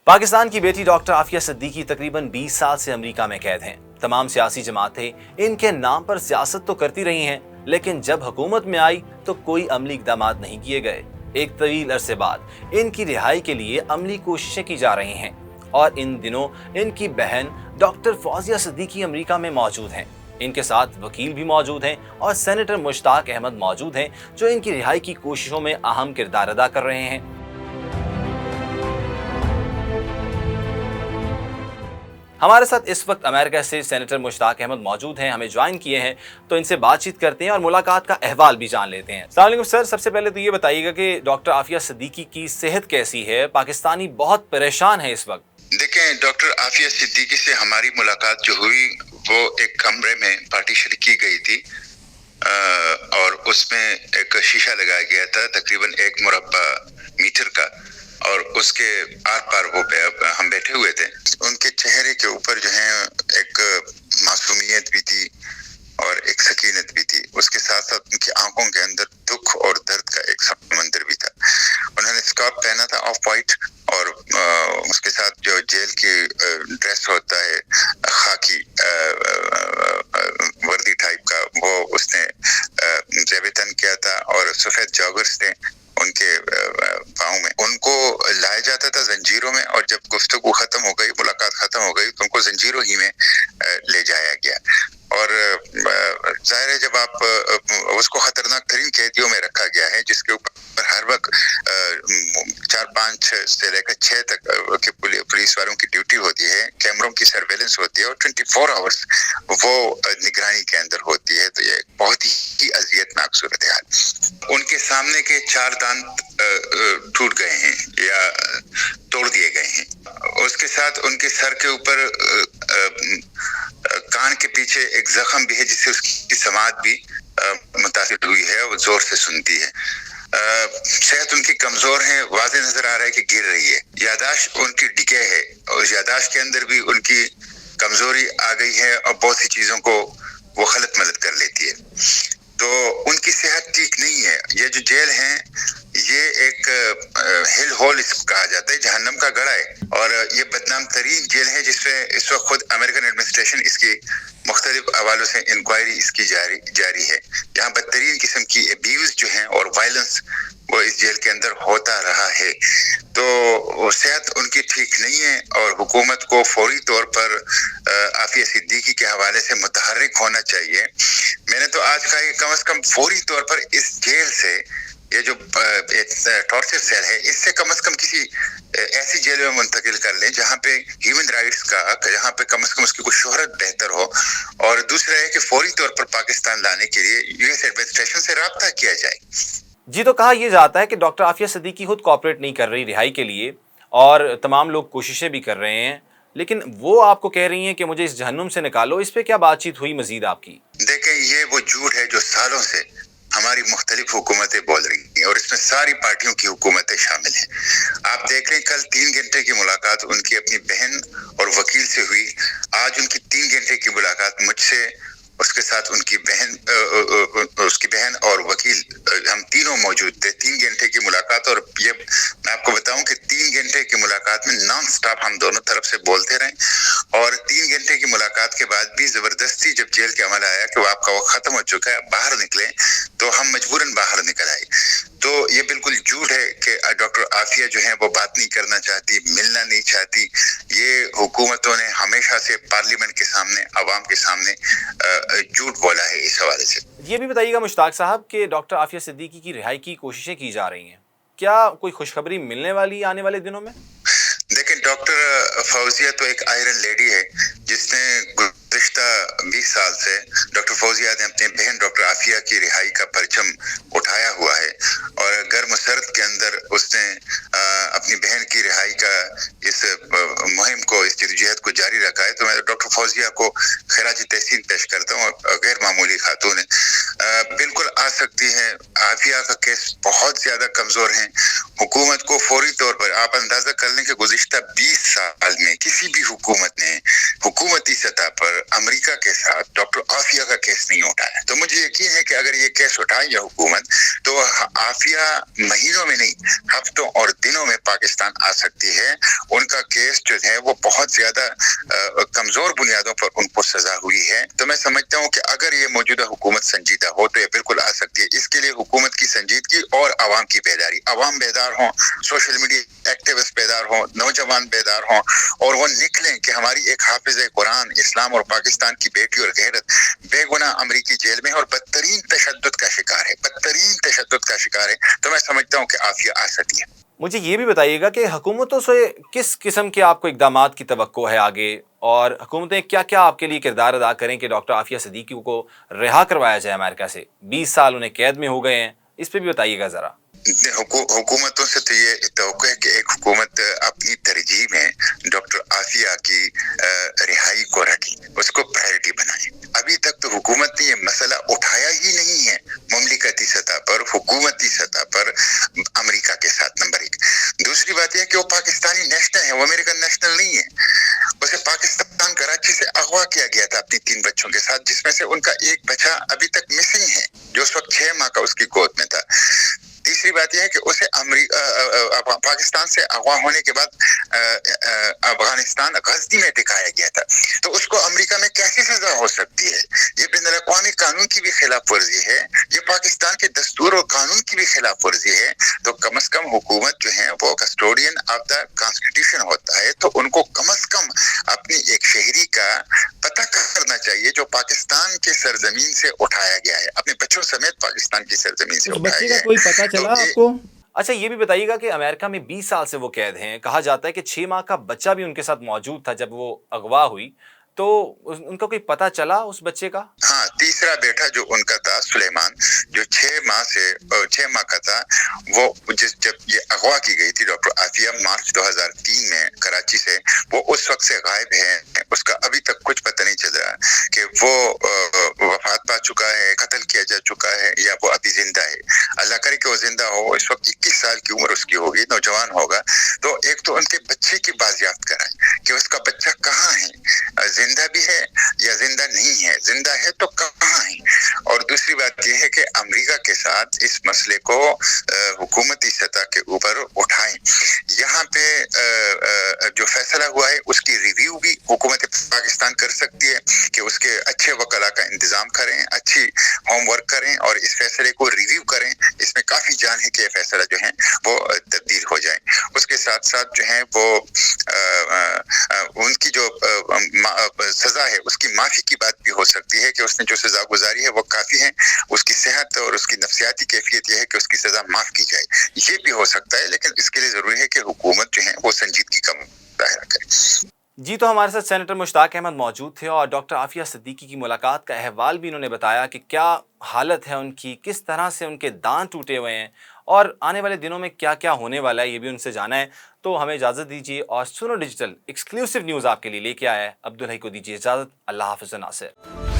पाकिस्तान की बेटी डॉक्टर आफिया सिद्दीकी तकरीबन 20 साल से अमेरिका में कैद हैं। तमाम सियासी जमातें इनके नाम पर सियासत तो करती रही हैं, लेकिन जब हुकूमत में आई तो कोई अमली इक़दामात नहीं किए गए। एक तवील अरसे बाद इनकी रिहाई के लिए अमली कोशिशें की जा रही हैं और इन दिनों इनकी बहन डॉक्टर फौजिया सिद्दीकी अमेरिका में मौजूद हैं। इनके साथ वकील भी मौजूद हैं और सेनेटर मुश्ताक अहमद मौजूद हैं, जो इनकी रिहाई की कोशिशों में अहम किरदार अदा कर रहे हैं। हमारे साथ इस वक्त अमेरिका से सेनेटर मुश्ताक अहमद मौजूद हैं, हमें ज्वाइन किए हैं, तो इनसे बातचीत करते हैं और मुलाकात का अहवाल भी जान लेते हैं। अस्सलाम वालेकुम सर, सबसे पहले तो ये बताइएगा कि डॉक्टर आफिया सिद्दीकी की सेहत कैसी है? पाकिस्तानी बहुत परेशान है इस वक्त। देखें, डॉक्टर आफिया सिद्दीकी से हमारी मुलाकात जो हुई वो एक कमरे में पार्टीशन की गई थी और उसमें एक शीशा लगाया गया था तकरीबन 1 मुरब्बा मीटर का, और उसके आर पार वो हम बैठे हुए थे। उनके चेहरे के ऊपर जो है एक मासूमियत भी थी और एक सकीनत भी थी। उसके साथ साथ उनकी आंखों के अंदर दुख और दर्द का एक समंदर भी था। उन्होंने स्कार्फ पहना था ऑफ वाइट, और उसके साथ जो जेल की ड्रेस होता है खाकी वर्दी टाइप का, वो उसने ज़ेब-ए-तन किया था, और सफेद जॉगर्स थे उनके पाँव में। उनको लाया जाता था जंजीरों में, और जब गुफ्तगू खत्म हो गई, मुलाकात खत्म हो गई, तो उनको जंजीरों ही में ले जाया गया। और जाहिर है जब आप उसको खतरनाक तरीन कैदियों में रखा गया है, जिसके ऊपर हर वक्त 4-5 से लेकर 6 तक के पुलिस वालों की ड्यूटी होती है, कैमरों की सर्वेलेंस होती है, और 24 आवर्स वो निगरानी के अंदर होती है। तो ये बहुत ही अजियतनाक सूरत हाल। उनके सामने के 4 दांत टूट गए हैं या तोड़ दिए गए हैं। उसके साथ उनके सर के ऊपर कान के पीछे एक जख्म भी है, जिससे उसकी समात भी मुतासिर हुई है, वो जोर से सुनती है। सेहत उनकी कमजोर है, वाज़े नजर आ रहा है कि गिर रही है। यादाश्त उनकी डिके है, और यादाश्त के अंदर भी उनकी कमजोरी आ गई है, और बहुत सी चीजों को वो गलत मदद कर लेती है। तो उनकी सेहत ठीक नहीं है। ये जो जेल है ये एक हिल होल कहा जाता है, जहन्नम का गड़ा है, और ये बदनाम तरीन जेल है, जिसमें इस वक्त खुद अमेरिकन एडमिनिस्ट्रेशन इसकी मुख्तलिफ हवालों से इंक्वायरी इसकी जारी है। यहाँ बदतरीन किस्म की अब्यूज जो है और वायलेंस वो इस जेल के अंदर होता रहा है। तो सेहत उनकी ठीक नहीं है, और हुकूमत को फौरी तौर पर आफिया सिद्दीकी के हवाले से मुतहर्रिक होना चाहिए। मैंने तो आज कहा कि कम से कम फौरी तौर पर इस जेल से, ये जो टॉर्चर सेल है, इससे कम से कम किसी ऐसी जेल में मुंतकिल कर लें जहाँ पे ह्यूमन राइट्स का, जहाँ पे कम से कम उसकी कुछ शोहरत बेहतर हो। और दूसरा है कि फौरी तौर पर पाकिस्तान लाने के लिए यूएस एडमिनिस्ट्रेशन से राब्ता किया जाए। जी, तो कहा यह जाता है कि डॉक्टर आफिया सिद्दीकी खुद कोऑपरेट नहीं कर रही रिहाई के लिए, और तमाम लोग कोशिशें भी कर रहे हैं, लेकिन वो आपको कह रही हैं कि मुझे इस जहन्नुम से निकालो। इस पे क्या बातचीत हुई मजीद आपकी? देखें, ये वो झूठ है जो सालों से हमारी मुख्तलिफ हुकूमतें बोल रही हैं, और इसमें सारी पार्टियों की हुकूमतें शामिल हैं। आप देख रहे हैं, कल 3 घंटे की मुलाकात उनकी अपनी बहन और वकील से हुई। आज उनकी 3 घंटे की मुलाकात मुझसे, उसके साथ उनकी बहन और वकील, हम तीनों मौजूद थे। 3 घंटे की मुलाकात, और ये मैं आपको बताऊं कि 3 घंटे की मुलाकात में नॉन स्टॉप हम दोनों तरफ से बोलते रहे, और 3 घंटे की मुलाकात के बाद भी जबरदस्ती जब जेल के अमल आया कि वो आपका वक्त खत्म हो चुका है, बाहर निकले, तो हम मजबूरन बाहर निकल आए। तो ये बिल्कुल झूठ है कि डॉक्टर आफिया जो है वो बात नहीं करना चाहती, मिलना नहीं चाहती। ये हुकूमतों ने हमेशा से पार्लियामेंट के सामने, अवाम के सामने झूठ बोला है इस हवाले से। ये भी बताइएगा मुश्ताक साहब कि डॉक्टर आफिया सिद्दीकी की रिहाई की कोशिशें की जा रही हैं, क्या कोई खुशखबरी मिलने वाली आने वाले दिनों में? देखिए, डॉक्टर फौजिया तो एक आयरन लेडी है, जिसने गुज़िश्ता 20 साल से डॉक्टर फौजिया ने अपने बहन डॉक्टर आफिया की रिहाई का परचम उठाया हुआ है, और गर्म सर्द के अंदर उसने अपनी बहन की रिहाई का इस मुहिम को, इस जद्दोजहद को जारी रखा है। तो मैं डॉक्टर फौजिया को खिराज तहसीन पेश करता हूँ। गैर मामूली खातून है, बिल्कुल आ सकती है। आफिया का केस बहुत ज्यादा कमजोर है। हुकूमत को फौरी तौर पर, आप अंदाजा कर लें कि गुज़िश्ता 20 साल में किसी भी हुकूमत ने हुकूमती सतह पर अमेरिका के साथ डॉक्टर आफिया का केस नहीं उठाया। तो मुझे यकीन है कि अगर ये केस उठाए ये हुकूमत, तो आफिया महीनों में नहीं, हफ्तों और दिनों में पाकिस्तान आ सकती है। उनका केस जो है वो बहुत ज्यादा कमजोर बुनियादों पर उनको सजा हुई है। तो मैं समझता हूँ कि अगर ये मौजूदा हुकूमत संजीदा हो तो ये बिल्कुल आ सकती है। इसके लिए हुकूमत की संजीदगी और आवाम की बेदारी, आवाम बेदार हों, सोशल मीडिया एक्टिविस्ट बेदार हों, नौजवान बेदार हों, और वो निकलें कि हमारी एक हाफिज कुरान, इस्लाम और पाकिस्तान की बेटी और गैरत बेगुनाह अमरीकी जेल में और बदतरीन तशद्दुद का शिकार है, बदतरीन तशद्दुद का शिकार है। तो मैं समझता हूँ कि आफिया आ सकती है। मुझे ये भी बताइएगा कि हुकूमतों से किस किस्म के आपको इक़दामात की तवक्को है आगे, और हुकूमतें क्या क्या आपके लिए किरदार अदा करें कि डॉक्टर आफिया सिद्दीकी को रिहा करवाया जाए अमेरिका से? 20 साल उन्हें कैद में हो गए हैं, इस पे भी बताइएगा ज़रा। हुकूमतों से तो ये तवक्को है कि एक हुकूमत अपनी तरजीह में डॉक्टर आफिया की रिहाई को रखे, उसको प्रायोरिटी बनाए। अभी तक तो हुकूमत ने ये मसला उठाया ही नहीं है मुमलिकती सतह पर, हुकूमती सतह पर अमेरिका के साथ। नंबर एक। दूसरी बात यह कि वो पाकिस्तानी नेशनल है, वो अमेरिकन नेशनल नहीं है। उसे पाकिस्तान कराची से अगवा किया गया था अपनी 3 बच्चों के साथ, जिसमें से उनका एक बच्चा अभी तक मिसिंग है, जो उस वक्त 6 माह का उसकी गोद में था। तीसरी बात यह है कि उसे पाकिस्तान से अगवा होने के बाद अफगानिस्तान गजनी में दिखाया गया था। तो उसको अमेरिका में कैसे सजा हो सकती है? ये बैनुल अक़वामी कानून की भी खिलाफ वर्जी है, ये पाकिस्तान के दस्तूर और कानून की भी खिलाफ वर्जी है। तो कम से कम हुकूमत जो है वो कस्टोडियन ऑफ द कॉन्स्टिट्यूशन होता है, तो उनको कम से कम अपनी एक शहरी का पता करना चाहिए जो पाकिस्तान के सरजमीन से उठाया गया है, अपने बच्चों समेत पाकिस्तान की सरजमीन से उठाया बच्चे गया का है। कोई पता चला आपको? अच्छा, ये भी बताइएगा कि अमेरिका में 20 साल से वो कैद हैं। कहा जाता है कि 6 माह का बच्चा भी उनके साथ मौजूद था जब वो अगवा हुई, तो उनका कोई पता चला उस बच्चे का? हाँ, तीसरा बेटा जो उनका था सुलेमान, जो 6 माह का था, वो जब ये अगवा की गई थी डॉक्टर आफिया मार्च 2003 में कराची से, वो उस वक्त से गायब है। उसका अभी तक कुछ पता नहीं चल रहा कि वो वफात पा चुका है, कत्ल किया जा चुका है, या वो अभी जिंदा है। अल्लाह करे कि वो जिंदा हो। इस वक्त 21 साल की उम्र उसकी होगी, नौजवान होगा। तो एक तो उनके बच्चे की बाजियाफ्त कराएं कि उसका बच्चा कहाँ है, जिंदा भी है या जिंदा नहीं है, जिंदा है तो कहाँ है। और दूसरी बात यह है कि अमेरिका के साथ इस मसले को हुकूमती सतह के ऊपर उठाएं। यहाँ पे जो फैसला हुआ है उसकी रिव्यू भी हुकूमत पाकिस्तान कर सकती है कि उसके अच्छे वकला का इंतजाम करें, अच्छी होमवर्क करें और इस फैसले को रिव्यू करें। इसमें काफी जान है कि यह फैसला जो है वो तब्दील हो जाए। उसके साथ साथ जो है वो उनकी जो सजा है उसकी माफी की बात भी हो सकती है कि उसने जो सजा गुजारी है वो काफी है। उसकी सेहत और उसकी नफ्सियाती कैफियत यह है कि उसकी सजा माफ की जाए, ये भी हो सकता है। लेकिन इसके लिए जरूरी है कि हुकूमत जो है वो संजीदगी का मुजाहरा करे। जी, तो हमारे साथ सेनेटर मुश्ताक अहमद मौजूद थे और डॉक्टर आफिया सिद्दीकी की मुलाकात का अहवाल भी इन्होंने बताया कि क्या हालत है उनकी, किस तरह से उनके दांत टूटे हुए हैं और आने वाले दिनों में क्या क्या होने वाला है, ये भी उनसे जाना है। तो हमें इजाज़त दीजिए और सुनो डिजिटल एक्सक्लूसिव न्यूज़ आपके लिए लेके आया है। अब्दुल हई को दीजिए इजाज़त। अल्लाह हाफ़िज़ नासिर।